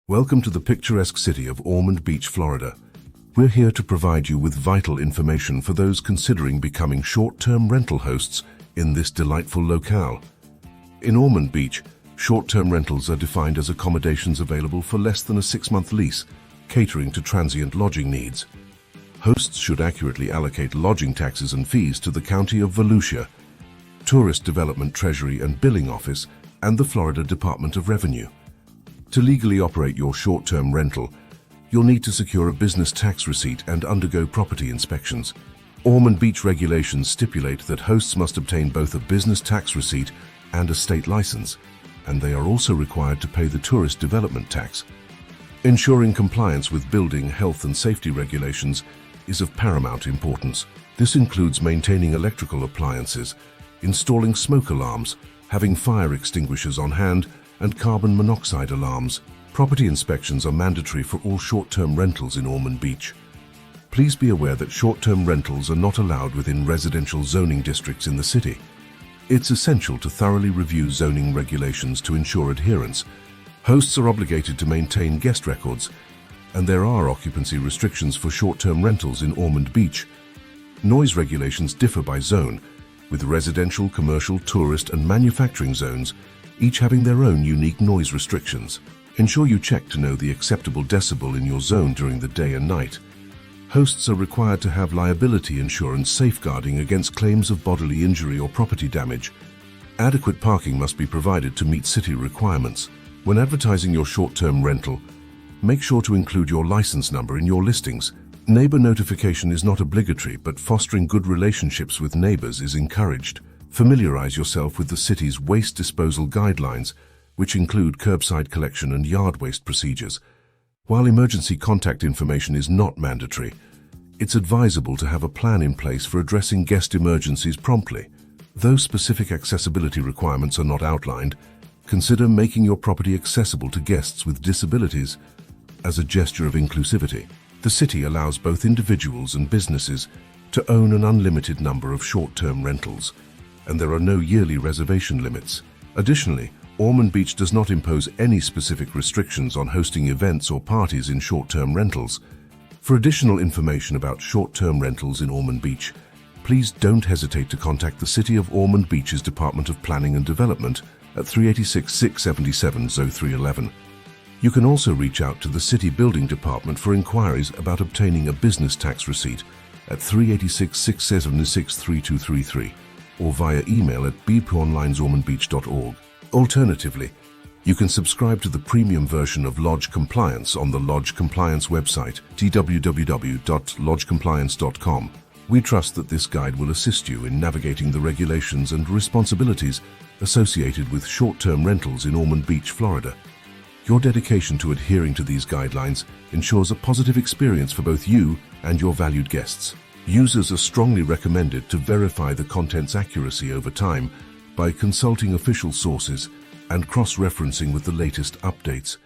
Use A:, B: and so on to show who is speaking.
A: Welcome to the picturesque city of Ormond Beach, Florida. We're here to provide you with vital information for those considering becoming short-term rental hosts in this delightful locale. In Ormond Beach, short-term rentals are defined as accommodations available for less than a 6-month lease, catering to transient lodging needs. Hosts should accurately allocate lodging taxes and fees to the County of Volusia, Tourist Development Treasury and Billing Office, and the Florida Department of Revenue. To legally operate your short-term rental, you'll need to secure a business tax receipt and undergo property inspections. Ormond Beach regulations stipulate that hosts must obtain both a business tax receipt and a state license, and they are also required to pay the tourist development tax. Ensuring compliance with building, health and safety regulations is of paramount importance. This includes maintaining electrical appliances, installing smoke alarms, having fire extinguishers on hand, and carbon monoxide alarms. Property inspections are mandatory for all short-term rentals in Ormond Beach. Please be aware that short-term rentals are not allowed within residential zoning districts in the city. It's essential to thoroughly review zoning regulations to ensure adherence. Hosts are obligated to maintain guest records, and there are occupancy restrictions for short-term rentals in Ormond Beach. Noise regulations differ by zone, with residential, commercial, tourist, and manufacturing zones each having their own unique noise restrictions. Ensure you check to know the acceptable decibel in your zone during the day and night. Hosts are required to have liability insurance safeguarding against claims of bodily injury or property damage. Adequate parking must be provided to meet city requirements. When advertising your short-term rental, make sure to include your license number in your listings. Neighbor notification is not obligatory, but fostering good relationships with neighbors is encouraged. Familiarize yourself with the city's waste disposal guidelines, which include curbside collection and yard waste procedures. While emergency contact information is not mandatory, it's advisable to have a plan in place for addressing guest emergencies promptly. Though specific accessibility requirements are not outlined, consider making your property accessible to guests with disabilities as a gesture of inclusivity. The city allows both individuals and businesses to own an unlimited number of short-term rentals, and there are no yearly reservation limits. Additionally, Ormond Beach does not impose any specific restrictions on hosting events or parties in short-term rentals. For additional information about short-term rentals in Ormond Beach, please don't hesitate to contact the City of Ormond Beach's Department of Planning and Development at 386-677-0311. You can also reach out to the City Building Department for inquiries about obtaining a business tax receipt at 386-676-3233 or via email at bponlinesormondbeach.org. Alternatively, you can subscribe to the premium version of Lodge Compliance on the Lodge Compliance website, www.lodgecompliance.com. We trust that this guide will assist you in navigating the regulations and responsibilities associated with short-term rentals in Ormond Beach, Florida. Your dedication to adhering to these guidelines ensures a positive experience for both you and your valued guests. Users are strongly recommended to verify the content's accuracy over time by consulting official sources and cross-referencing with the latest updates.